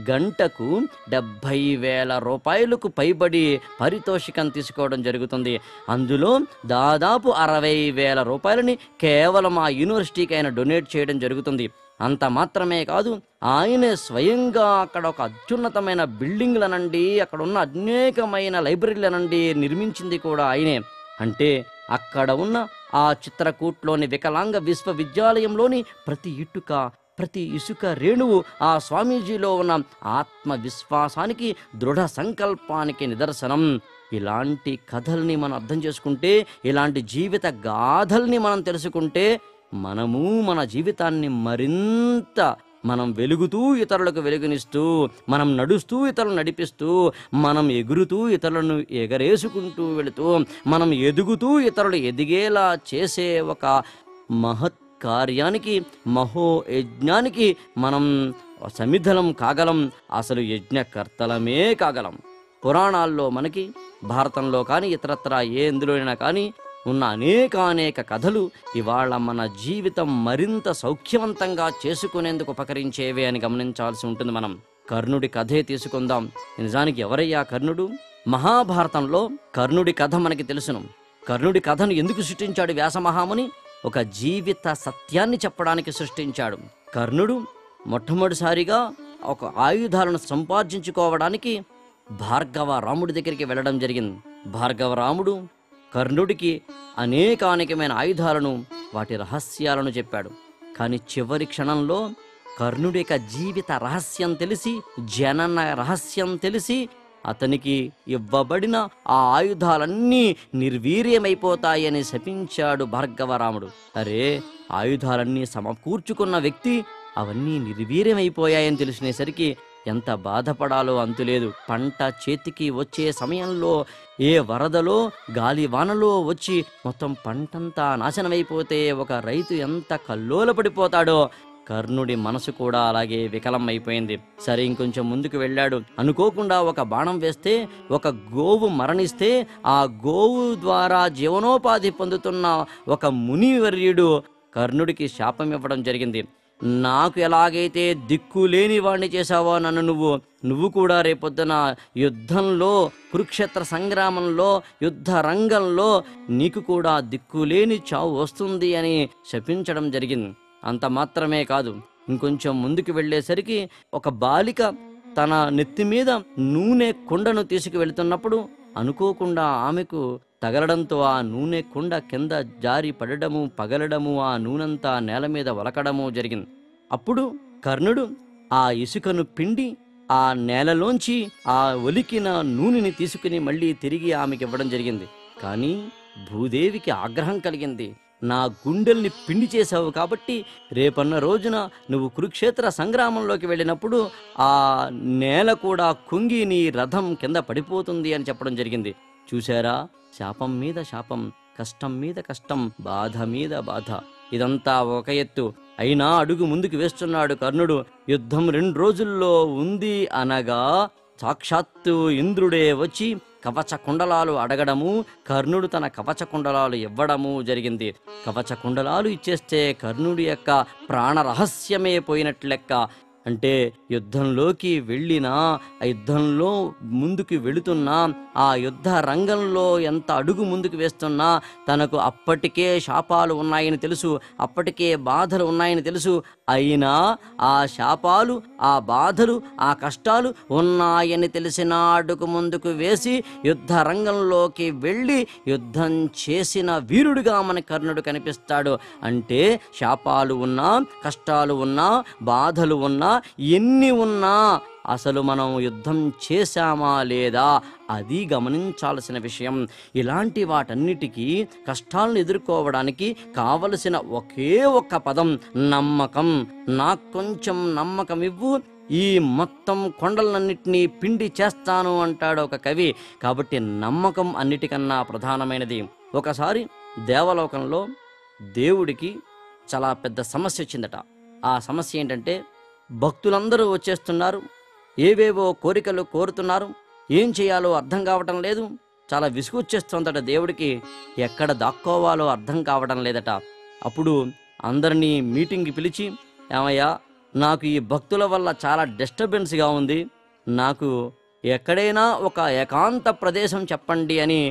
గంటకు 70,000 రూపాయలకు పైబడి పారితోషికం తీసుకోవడం జరుగుతుంది. అందులో దాదాపు 60,000 రూపాయలని కేవలం ఆ యూనివర్సిటీకి ఆయన డొనేట్ చేయడం జరుగుతుంది. అంత మాత్రమే కాదు, ఆయనే స్వయంగా అక్కడ ఒక అత్యున్నతమైన బిల్డింగ్లనండి, అక్కడ ఉన్న అనేకమైన లైబ్రరీలనండి నిర్మించింది కూడా ఆయనే. అంటే అక్కడ ఉన్న ఆ చిత్రకూట్లోని వికలాంగ విశ్వవిద్యాలయంలోని ప్రతి ఇటుక, ప్రతి ఇసుక రేణువు ఆ స్వామీజీలో ఉన్న ఆత్మవిశ్వాసానికి, దృఢ సంకల్పానికి నిదర్శనం. ఇలాంటి కథల్ని మనం అర్థం చేసుకుంటే, ఇలాంటి జీవిత గాథల్ని మనం తెలుసుకుంటే, మనము మన జీవితాన్ని మరింత మనం వెలుగుతూ ఇతరులకు వెలుగునిస్తూ, మనం నడుస్తూ ఇతరులను నడిపిస్తూ, మనం ఎగురుతూ ఇతరులను ఎగరేసుకుంటూ వెళుతూ, మనం ఎదుగుతూ ఇతరులు ఎదిగేలా చేసే ఒక మహత్ కార్యానికి, మహోయజ్ఞానికి మనం సమిధలం కాగలం. అసలు యజ్ఞకర్తలమే కాగలం. పురాణాల్లో మనకి, భారతంలో కానీ ఇతరత్రా ఏ ఎందులోనైనా కానీ ఉన్న అనేక కథలు ఇవాళ మన జీవితం మరింత సౌఖ్యవంతంగా చేసుకునేందుకు ఉపకరించేవే అని గమనించాల్సి ఉంటుంది. మనం కర్ణుడి కథే తీసుకుందాం. నిజానికి ఎవరయ్యా కర్ణుడు? మహాభారతంలో కర్ణుడి కథ మనకి తెలుసును. కర్ణుడి కథను ఎందుకు సృష్టించాడు వ్యాసమహాముని? ఒక జీవిత సత్యాన్ని చెప్పడానికి సృష్టించాడు. కర్ణుడు మొట్టమొదటిసారిగా ఒక ఆయుధాలను సంపాదించుకోవడానికి భార్గవ రాముడి దగ్గరికి వెళ్ళడం జరిగింది. భార్గవ రాముడు కర్ణుడికి అనేకమైన ఆయుధాలను, వాటి రహస్యాలను చెప్పాడు. కానీ చివరి క్షణంలో కర్ణుడి యొక్క జీవిత రహస్యం తెలిసి, జనన రహస్యం తెలిసి అతనికి ఇవ్వబడిన ఆ ఆయుధాలన్నీ నిర్వీర్యమైపోతాయని శపించాడు భార్గవరాముడు. అరే, ఆయుధాలన్నీ సమకూర్చుకున్న వ్యక్తి అవన్నీ నిర్వీర్యమైపోయాయని తెలిసినేసరికి ఎంత బాధపడాలో అంతులేదు. పంట చేతికి వచ్చే సమయంలో ఏ వరదలో గాలివానలో వచ్చి మొత్తం పంటంతా నాశనమైపోతే ఒక రైతు ఎంత కల్లోలపడిపోతాడో, కర్ణుడి మనసు కూడా అలాగే వికలం అయిపోయింది. సరే, ఇంకొంచెం ముందుకు వెళ్ళాడు. అనుకోకుండా ఒక బాణం వేస్తే ఒక గోవు మరణిస్తే ఆ గోవు ద్వారా జీవనోపాధి పొందుతున్న ఒక మునివర్యుడు కర్ణుడికి శాపం ఇవ్వడం జరిగింది. నాకు ఎలాగైతే దిక్కు లేని వాడిని చేశావో నన్ను నువ్వు కూడా రేపొద్దున యుద్ధంలో, కురుక్షేత్ర సంగ్రామంలో, యుద్ధ రంగంలో నీకు కూడా దిక్కులేని చావు వస్తుంది అని శపించడం జరిగింది. అంత మాత్రమే కాదు, ఇంకొంచెం ముందుకు వెళ్ళేసరికి ఒక బాలిక తన నెత్తి మీద నూనె కుండను తీసుకువెళ్తున్నప్పుడు అనుకోకుండా ఆమెకు తగలడంతో ఆ నూనె కుండ కింద జారి పడడము, పగలడము, ఆ నూనెంతా నేల మీద ఒలకడము జరిగింది. అప్పుడు కర్ణుడు ఆ ఇసుకను పిండి ఆ నేలలోంచి ఆ ఒలికిన నూనెని తీసుకుని మళ్ళీ తిరిగి ఆమెకి ఇవ్వడం జరిగింది. కానీ భూదేవికి ఆగ్రహం కలిగింది. నా గుండెల్ని పిండి చేశావు కాబట్టి రేపన్న రోజున నువ్వు కురుక్షేత్ర సంగ్రామంలోకి వెళ్ళినప్పుడు ఆ నేల కూడా కుంగి నీ రథం కింద పడిపోతుంది అని చెప్పడం జరిగింది. చూశారా, శాపం మీద శాపం, కష్టం మీద కష్టం, బాధ మీద బాధ. ఇదంతా ఒక ఎత్తు అయినా అడుగు ముందుకు వేస్తున్నాడు కర్ణుడు. యుద్ధం 2 రోజుల్లో ఉంది అనగా సాక్షాత్తు ఇంద్రుడే వచ్చి కవచ కుండలాలు అడగడము, కర్ణుడు తన కవచ కుండలాలు ఇవ్వడము జరిగింది. కవచ కుండలాలు ఇచ్చేస్తే కర్ణుడి యొక్క ప్రాణ రహస్యమే పోయినట్లెక్క. అంటే యుద్ధంలోకి వెళ్ళినా, ఆ యుద్ధంలో ముందుకు వెళుతున్నా, ఆ యుద్ధ రంగంలో ఎంత అడుగు ముందుకు వేస్తున్నా తనకు అప్పటికే శాపాలు ఉన్నాయని తెలుసు, అప్పటికే బాధలు ఉన్నాయని తెలుసు. అయినా ఆ శాపాలు, ఆ బాధలు, ఆ కష్టాలు ఉన్నాయని తెలిసిన అడుగు ముందుకు వేసి యుద్ధ రంగంలోకి వెళ్ళి యుద్ధం చేసిన వీరుడిగా మన కర్ణుడు కనిపిస్తాడు. అంటే శాపాలు ఉన్నా, కష్టాలు ఉన్నా, బాధలు ఉన్నా, ఎన్ని ఉన్నా అసలు మనం యుద్ధం చేశామా లేదా అది గమనించాల్సిన విషయం. ఇలాంటి వాటన్నిటికీ కష్టాలను ఎదుర్కోవడానికి కావలసిన ఒకే ఒక్క పదం నమ్మకం. నాకు కొంచెం నమ్మకం ఇవ్వు, ఈ మొత్తం కొండలన్నిటినీ పిండి చేస్తాను అంటాడు ఒక కవి. కాబట్టి నమ్మకం అన్నిటికన్నా ప్రధానమైనది. ఒకసారి దేవలోకంలో దేవుడికి చాలా పెద్ద సమస్య వచ్చిందట. ఆ సమస్య ఏంటంటే, భక్తులందరూ వచ్చేస్తున్నారు, ఏవేవో కోరికలు కోరుతున్నారు, ఏం చేయాలో అర్థం కావటం లేదు. చాలా విసుగొచ్చేస్తుందట దేవుడికి, ఎక్కడ దాక్కోవాలో అర్థం కావడం లేదట. అప్పుడు అందరినీ మీటింగ్కి పిలిచి, ఏమయ్యా, నాకు ఈ భక్తుల వల్ల చాలా డిస్టర్బెన్స్గా ఉంది, నాకు ఎక్కడైనా ఒక ఏకాంత ప్రదేశం చెప్పండి అని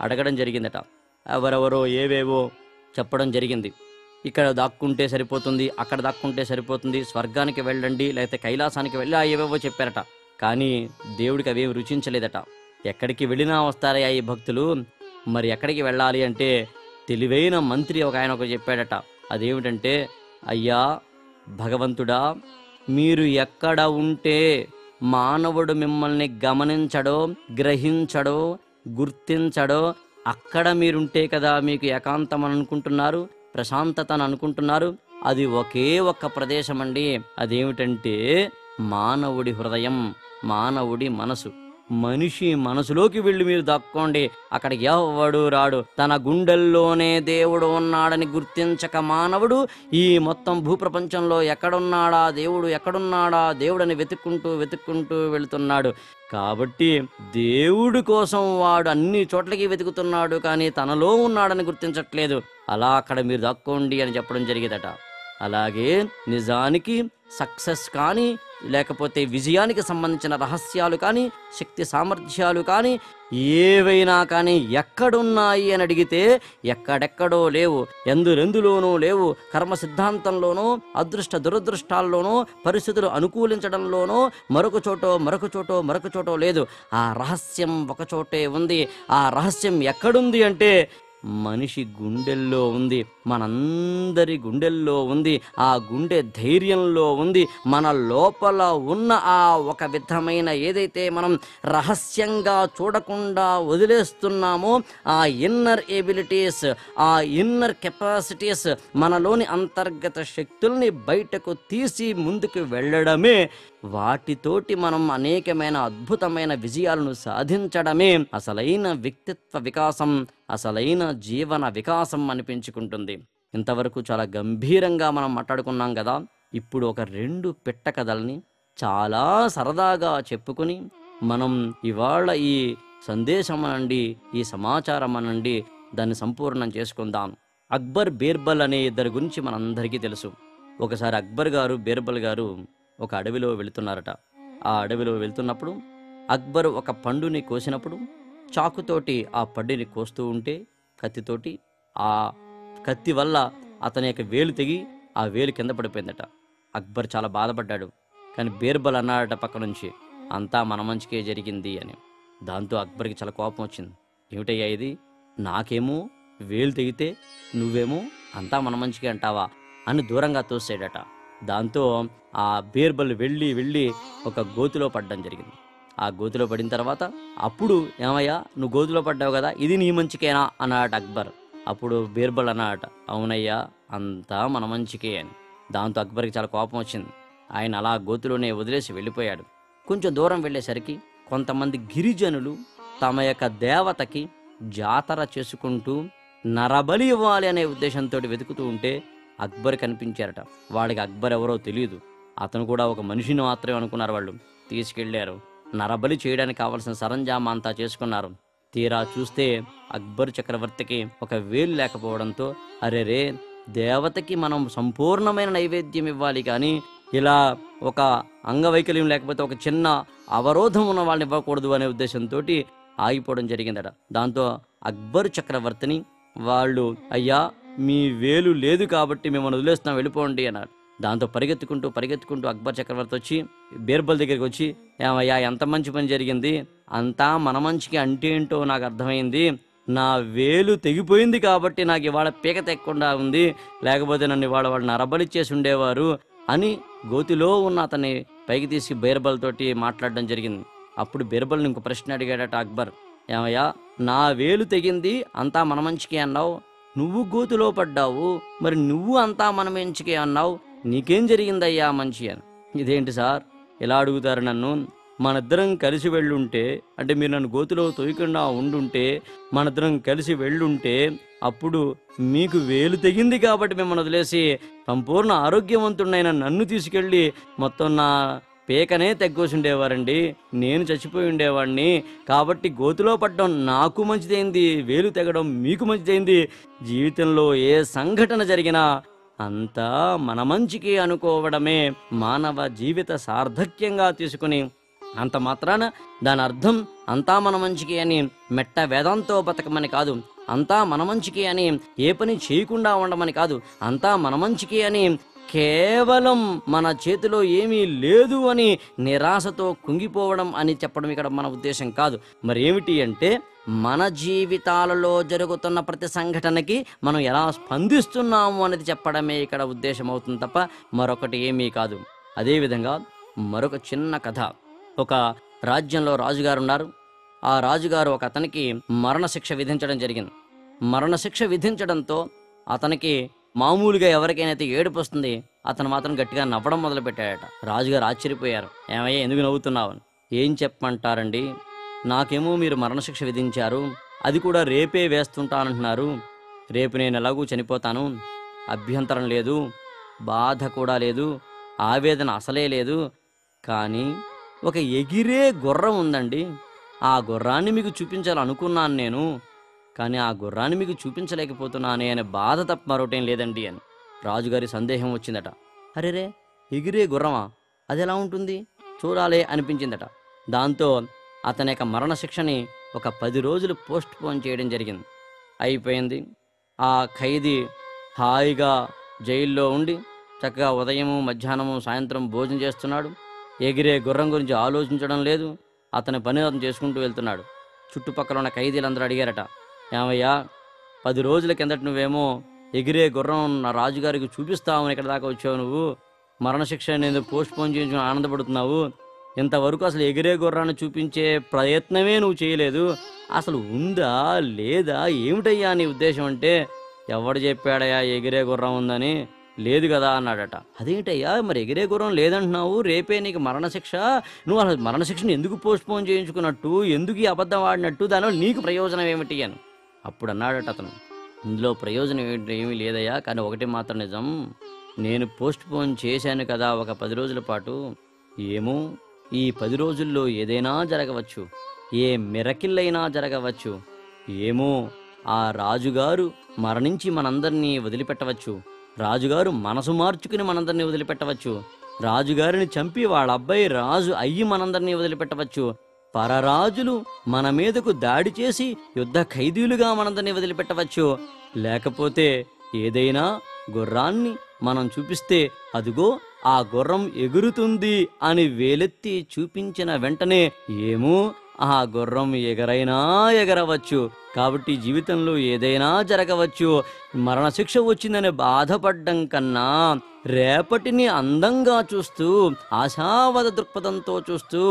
అడగడం జరిగిందట. ఎవరెవరో ఏవేవో చెప్పడం జరిగింది. ఇక్కడ దాక్కుంటే సరిపోతుంది, అక్కడ దాక్కుంటే సరిపోతుంది, స్వర్గానికి వెళ్ళండి, లేకపోతే కైలాసానికి వెళ్ళి ఏవేవో చెప్పారట. కానీ దేవుడికి అవేమి రుచించలేదట. ఎక్కడికి వెళ్ళినా వస్తారయ్యా ఈ భక్తులు, మరి ఎక్కడికి వెళ్ళాలి అంటే తెలివైన మంత్రి ఒక ఆయన చెప్పాడట. అదేమిటంటే, అయ్యా భగవంతుడా, మీరు ఎక్కడ ఉంటే మానవుడు మిమ్మల్ని గమనించడో, గ్రహించడో, గుర్తించడో అక్కడ మీరుంటే కదా మీకు ఏకాంతం అని అనుకుంటున్నారు, ప్రశాంతతను అనుకుంటున్నారు. అది ఒకే ఒక్క ప్రదేశం అండి. అదేమిటంటే మానవుడి హృదయం, మానవుడి మనసు. మనిషి మనసులోకి వెళ్ళి మీరు దాక్కోండి, అక్కడికి ఎవడు రాడు. తన గుండెల్లోనే దేవుడు ఉన్నాడని గుర్తించక మానవుడు ఈ మొత్తం భూప్రపంచంలో ఎక్కడున్నాడా దేవుడు, ఎక్కడున్నాడా దేవుడని వెతుక్కుంటూ వెళుతున్నాడు. కాబట్టి దేవుడి కోసం వాడు అన్ని చోట్లకి వెతుకుతున్నాడు, కానీ తనలో ఉన్నాడని గుర్తించట్లేదు. అలా అక్కడ మీరు దాక్కోండి అని చెప్పడం జరిగేదట. అలాగే నిజానికి సక్సెస్ కానీ, లేకపోతే విజయానికి సంబంధించిన రహస్యాలు కానీ, శక్తి సామర్థ్యాలు కానీ, ఏవైనా కానీ ఎక్కడున్నాయి అని అడిగితే ఎక్కడెక్కడో లేవు, ఎందులోనూ లేవు. కర్మ సిద్ధాంతంలోనో, అదృష్ట దురదృష్టాల్లోనో, పరిస్థితులు అనుకూలించడంలోనో మరొక చోటో లేదు. ఆ రహస్యం ఒక చోటే ఉంది. ఆ రహస్యం ఎక్కడుంది అంటే మనిషి గుండెల్లో ఉంది, మనందరి గుండెల్లో ఉంది. ఆ గుండె ధైర్యంలో ఉంది. మన లోపల ఉన్న ఆ ఒక విధమైన ఏదైతే మనం రహస్యంగా చూడకుండా వదిలేస్తున్నామో ఆ ఇన్నర్ ఎబిలిటీస్, ఆ ఇన్నర్ కెపాసిటీస్, మనలోని అంతర్గత శక్తుల్ని బయటకు తీసి ముందుకు వెళ్ళడమే, వాటితోటి మనం అనేకమైన అద్భుతమైన విజయాలను సాధించడమే అసలైన వ్యక్తిత్వ వికాసం, అసలైన జీవన వికాసం అనిపించుకుంటుంది. ఇంతవరకు చాలా గంభీరంగా మనం మాట్లాడుకున్నాం కదా. ఇప్పుడు ఒక 2 పిట్ట కథల్ని చాలా సరదాగా చెప్పుకుని మనం ఇవాళ ఈ సందేశం అనండి, ఈ సమాచారం అనండి, దాన్ని సంపూర్ణం చేసుకుందాం. అక్బర్, బీర్బల్ అనే ఇద్దరి గురించి మనందరికీ తెలుసు. ఒకసారి అక్బర్ గారు, బీర్బల్ గారు ఒక అడవిలో వెళుతున్నారట. ఆ అడవిలో వెళ్తున్నప్పుడు అక్బర్ ఒక పండుని కోసినప్పుడు చాకుతోటి ఆ పండుని కోస్తూ ఉంటే కత్తితోటి ఆ కత్తి వల్ల అతని యొక్క వేలు తెగి ఆ వేలు కింద పడిపోయిందట. అక్బర్ చాలా బాధపడ్డాడు. కానీ బీర్బల్ అన్నాడట పక్క నుంచి, అంతా మన మంచికే జరిగింది అని. దాంతో అక్బర్కి చాలా కోపం వచ్చింది. ఏమిటయ్యా ఇది, నాకేమో వేలు తెగితే నువ్వేమో అంతా మన మంచికే అంటావా అని దూరంగా తోసాడట. దాంతో ఆ బీర్బల్ వెళ్ళి ఒక గోతిలో పడడం జరిగింది. ఆ గోతిలో పడిన తర్వాత అప్పుడు, ఏమయ్యా నువ్వు గోతిలో పడ్డావు కదా, ఇది నీ మంచికేనా అన్నాడట అక్బర్. అప్పుడు బీర్బల్ అన్నాడట, అవునయ్యా అంతా మన మంచికే అని. దాంతో అక్బర్కి చాలా కోపం వచ్చింది. ఆయన అలా గోతిలోనే వదిలేసి వెళ్ళిపోయాడు. కొంచెం దూరం వెళ్ళేసరికి కొంతమంది గిరిజనులు తమ యొక్క దేవతకి జాతర చేసుకుంటూ నరబలి ఇవ్వాలి అనే ఉద్దేశంతో వెతుకుతూ ఉంటే అక్బర్ కనిపించారట. వాడికి అక్బర్ ఎవరో తెలియదు. అతను కూడా ఒక మనిషిని మాత్రమే అనుకున్నారు. వాళ్ళు తీసుకెళ్లారు. నరబలి చేయడానికి కావలసిన సరంజామా అంతా చేసుకున్నారు. తీరా చూస్తే అక్బర్ చక్రవర్తికి ఒక వేలు లేకపోవడంతో, అరెరే దేవతకి మనం సంపూర్ణమైన నైవేద్యం ఇవ్వాలి, కానీ ఇలా ఒక అంగవైకల్యం లేకపోతే ఒక చిన్న అవరోధం ఉన్న వాళ్ళని ఇవ్వకూడదు అనే ఉద్దేశంతో ఆగిపోవడం జరిగిందట. దాంతో అక్బర్ చక్రవర్తిని వాళ్ళు, అయ్యా మీ వేలు లేదు కాబట్టి మిమ్మల్ని వదిలేస్తున్నాం, వెళ్ళిపోండి అన్నారు. దాంతో పరిగెత్తుకుంటూ అక్బర్ చక్రవర్తి వచ్చి బీర్బల్ దగ్గరికి వచ్చి, ఏమయ్యా ఎంత మంచి పని జరిగింది, అంతా మన మంచికి అంటే ఏంటో నాకు అర్థమైంది. నా వేలు తెగిపోయింది కాబట్టి నాకు ఇవాళ పీక తెక్కకుండా ఉంది, లేకపోతే నన్ను ఇవాళ వాళ్ళు నరబలిచ్చేసి ఉండేవారు అని గోతిలో ఉన్న అతన్ని పైకి తీసి బీర్బల్ తోటి మాట్లాడడం జరిగింది. అప్పుడు బీర్బల్ని ఇంకో ప్రశ్న అడిగాడట అక్బర్, ఏమయ్యా నా వేలు తెగింది అంతా మన మంచికే అన్నావు, నువ్వు గోతిలో పడ్డావు, మరి నువ్వు అంతా మన మంచికే అన్నావు, నీకేం జరిగిందయ్యా మంచి అని. ఇదేంటి సార్ ఇలా అడుగుతారు నన్ను, మనిద్దరం కలిసి వెళ్ళుంటే, అంటే మీరు నన్ను గోతిలో తోయకుండా ఉండుంటే, మనిద్దరం కలిసి వెళ్ళుంటే అప్పుడు మీకు వేలు తెగింది కాబట్టి మిమ్మల్ని వదిలేసి సంపూర్ణ ఆరోగ్యవంతుడైన నన్ను తీసుకెళ్ళి మొత్తం నా పేకనే తెగ్గోసుండేవారండి, నేను చచ్చిపోయి ఉండేవాడిని. కాబట్టి గోతిలో పడ్డం నాకు మంచిదైంది, వేలు తెగడం మీకు మంచిదైంది. జీవితంలో ఏ సంఘటన జరిగినా అంతా మన మంచికి అనుకోవడమే మానవ జీవిత సార్థక్యంగా తీసుకుని, అంత మాత్రాన దాని అర్థం అంతా మన మంచికి అని మెట్ట వేదాంతో బతకమని కాదు, అంతా మన మంచికి అని ఏ పని చేయకుండా ఉండమని కాదు, అంతా మన మంచికి అని కేవలం మన చేతిలో ఏమీ లేదు అని నిరాశతో కుంగిపోవడం అని చెప్పడం ఇక్కడ మన ఉద్దేశం కాదు. మరి ఏమిటి అంటే, మన జీవితాలలో జరుగుతున్న ప్రతి సంఘటనకి మనం ఎలా స్పందిస్తున్నాము అనేది చెప్పడమే ఇక్కడ ఉద్దేశం అవుతుంది తప్ప మరొకటి ఏమీ కాదు. అదేవిధంగా మరొక చిన్న కథ. ఒక రాజ్యంలో రాజుగారు ఉన్నారు. ఆ రాజుగారు ఒక అతనికి మరణశిక్ష విధించడం జరిగింది. మరణశిక్ష విధించడంతో అతనికి మామూలుగా ఎవరికైనా ఏడుపు వస్తుంది, అతను మాత్రం గట్టిగా నవ్వడం మొదలుపెట్టాడట. రాజుగారు ఆశ్చర్యపోయారు. ఏమయ్యా ఎందుకు నవ్వుతున్నావు? ఏం చెప్పమంటారండి, నాకేమో మీరు మరణశిక్ష విధించారు, అది కూడా రేపే వేస్తుంటానంటున్నారు. రేపు నేను ఎలాగూ చనిపోతాను, అభ్యంతరం లేదు, బాధ కూడా లేదు, ఆవేదన అసలే లేదు. కానీ ఒక ఎగిరే గుర్రం ఉందండి, ఆ గుర్రాన్ని మీకు చూపించాలనుకున్నాను నేను, కానీ ఆ గుర్రాన్ని మీకు చూపించలేకపోతున్నానే అనే బాధ తప్ప మరొకటేం లేదండి అని. రాజుగారి సందేహం వచ్చిందట. అరేరే ఎగిరే గుర్రమా, అది ఎలా ఉంటుంది, చూడాలి అనిపించిందట. దాంతో అతని యొక్క మరణశిక్షని ఒక 10 రోజులు పోస్ట్ పోన్ చేయడం జరిగింది. అయిపోయింది. ఆ ఖైదీ హాయిగా జైల్లో ఉండి చక్కగా ఉదయము మధ్యాహ్నము సాయంత్రం భోజనం చేస్తున్నాడు. ఎగిరే గుర్రం గురించి ఆలోచించడం లేదు. అతని పని అతను చేసుకుంటూ వెళ్తున్నాడు. చుట్టుపక్కల ఉన్న ఖైదీలందరూ అడిగారట, ఏమయ్యా 10 రోజుల కిందట నువ్వేమో ఎగిరే గుర్రం నా రాజుగారికి చూపిస్తావని ఇక్కడ దాకా వచ్చావు. నువ్వు మరణశిక్ష నేను పోస్ట్ పోన్ చేయించుకుని ఆనందపడుతున్నావు. ఇంతవరకు అసలు ఎగిరే గుర్రాన్ని చూపించే ప్రయత్నమే నువ్వు చేయలేదు. అసలు ఉందా లేదా ఏమిటయ్యా నీ ఉద్దేశం అంటే, ఎవడు చెప్పాడయ్యా ఎగిరే గుర్రం ఉందని? లేదు కదా అన్నాడట. అదేంటయ్యా మరి ఎగిరే గుర్రం లేదంటున్నావు, రేపే నీకు మరణశిక్ష, నువ్వు అసలు మరణశిక్షను ఎందుకు పోస్ట్ పోన్ చేయించుకున్నట్టు, ఎందుకు ఈ అబద్ధం ఆడినట్టు, దానివల్ల నీకు ప్రయోజనం ఏమిటి అని. అప్పుడు అన్నాడట అతను, ఇందులో ప్రయోజనం ఏమీ లేదయ్యా, కానీ ఒకటి మాత్రం నిజం, నేను పోస్ట్ పోన్ చేశాను కదా ఒక 10 రోజుల పాటు. ఏమో ఈ 10 రోజుల్లో ఏదైనా జరగవచ్చు, ఏ మిరకిల్లైనా జరగవచ్చు. ఏమో ఆ రాజుగారు మరణించి మనందరినీ వదిలిపెట్టవచ్చు, రాజుగారు మనసు మార్చుకుని మనందరినీ వదిలిపెట్టవచ్చు, రాజుగారిని చంపి వాళ్ళ అబ్బాయి రాజు అయ్యి మనందరినీ వదిలిపెట్టవచ్చు, పరరాజులు మన మీదకు దాడి చేసి యుద్ధ ఖైదీలుగా మనందరినీ వదిలిపెట్టవచ్చు. లేకపోతే ఏదైనా గుర్రాన్ని మనం చూపిస్తే అదుగో ఆ గుర్రం ఎగురుతుంది అని వేలెత్తి చూపించిన వెంటనే ఏమో ఆ గుర్రం ఎగరైనా ఎగరవచ్చు. కాబట్టి జీవితంలో ఏదైనా జరగవచ్చు. మరణశిక్ష వచ్చిందని బాధపడ్డం కన్నా రేపటిని అందంగా చూస్తూ ఆశావాద దృక్పథంతో చూస్తూ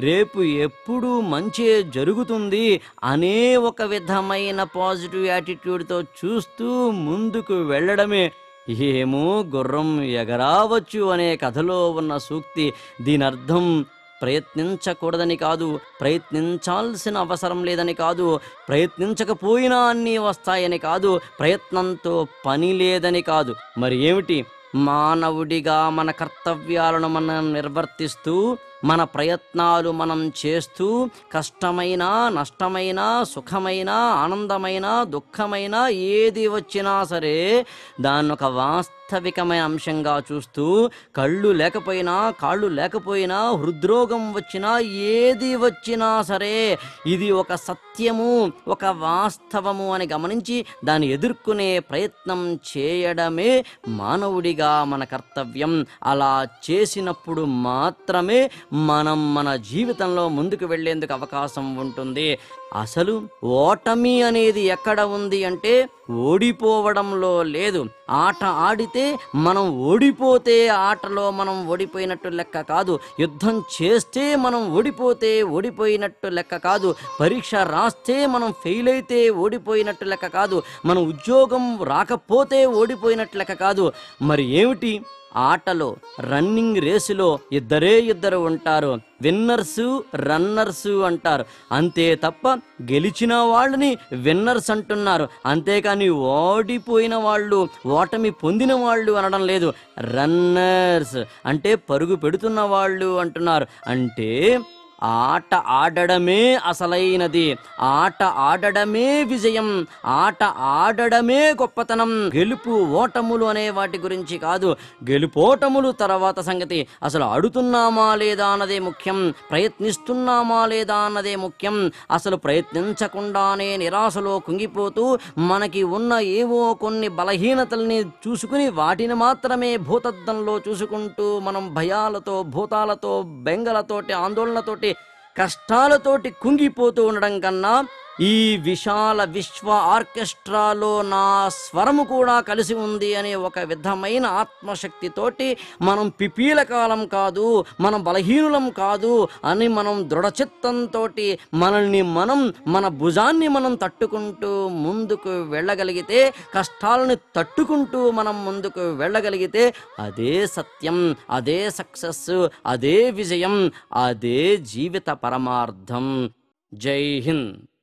రేపు ఎప్పుడు మంచే జరుగుతుంది అనే ఒక విధమైన పాజిటివ్ యాటిట్యూడ్తో చూస్తూ ముందుకు వెళ్ళడమే ఏమో గుర్రం ఎగరావచ్చు అనే కథలో ఉన్న సూక్తి. దీని అర్థం ప్రయత్నించకూడదని కాదు, ప్రయత్నించాల్సిన అవసరం లేదని కాదు, ప్రయత్నించకపోయినా అన్నీ వస్తాయని కాదు, ప్రయత్నంతో పని లేదని కాదు. మరి ఏమిటి? మానవుడిగా మన కర్తవ్యాలను మనం నిర్వర్తిస్తూ మన ప్రయత్నాలు మనం చేస్తూ కష్టమైన నష్టమైన సుఖమైన ఆనందమైన దుఃఖమైన ఏది వచ్చినా సరే దాన్ని ఒక వాస్తవికమైన అంశంగా చూస్తూ కళ్ళు లేకపోయినా కాళ్ళు లేకపోయినా హృద్రోగం వచ్చినా ఏది వచ్చినా సరే ఇది ఒక సత్యము ఒక వాస్తవము అని గమనించి దాన్ని ఎదుర్కొనే ప్రయత్నం చేయడమే మానవుడిగా మన కర్తవ్యం. అలా చేసినప్పుడు మాత్రమే మనం మన జీవితంలో ముందుకు వెళ్ళేందుకు అవకాశం ఉంటుంది. అసలు ఓటమి అనేది ఎక్కడ ఉంది అంటే ఓడిపోవడంలో లేదు. ఆట ఆడితే మనం ఓడిపోతే ఆటలో మనం ఓడిపోయినట్టు లెక్క కాదు, యుద్ధం చేస్తే మనం ఓడిపోతే ఓడిపోయినట్టు లెక్క కాదు, పరీక్ష రాస్తే మనం ఫెయిల్ అయితే ఓడిపోయినట్టు లెక్క కాదు, మన ఉద్యోగం రాకపోతే ఓడిపోయినట్టు లెక్క కాదు. మరి ఏమిటి? ఆటలో రన్నింగ్ రేసులో ఇద్దరు ఉంటారు, విన్నర్సు రన్నర్సు అంటారు. అంతే తప్ప గెలిచిన వాళ్ళని విన్నర్స్ అంటున్నారు, అంతేకాని ఓడిపోయిన వాళ్ళు ఓటమి పొందిన వాళ్ళు అనడం లేదు. రన్నర్స్ అంటే పరుగు పెడుతున్న వాళ్ళు అంటున్నారు. అంటే ఆట ఆడడమే అసలైనది, ఆట ఆడడమే విజయం, ఆట ఆడడమే గొప్పతనం. గెలుపు ఓటములు అనే వాటి గురించి కాదు, గెలుపోటములు తర్వాత సంగతి. అసలు ఆడుతున్నామా లేదా అన్నదే ముఖ్యం, ప్రయత్నిస్తున్నామా లేదా అన్నదే ముఖ్యం. అసలు ప్రయత్నించకుండానే నిరాశలో కుంగిపోతూ మనకి ఉన్న ఏవో కొన్ని బలహీనతల్ని చూసుకుని వాటిని మాత్రమే భూతద్దంలో చూసుకుంటూ మనం భయాలతో భూతాలతో బెంగలతోటి ఆందోళనతోటి కష్టాలతోటి కుంగిపోతూ ఉండడం కన్నా ఈ విశాల విశ్వ ఆర్కెస్ట్రాలో నా స్వరము కూడా కలిసి ఉంది అనే ఒక విధమైన ఆత్మశక్తితోటి మనం పిపీల కాలం కాదు, మనం బలహీనులం కాదు అని మనం దృఢచిత్తంతో మనల్ని మనం మన భుజాన్ని మనం తట్టుకుంటూ ముందుకు వెళ్ళగలిగితే, కష్టాలను తట్టుకుంటూ మనం ముందుకు వెళ్ళగలిగితే అదే సత్యం, అదే సక్సెస్, అదే విజయం, అదే జీవిత పరమార్థం. జై హింద్.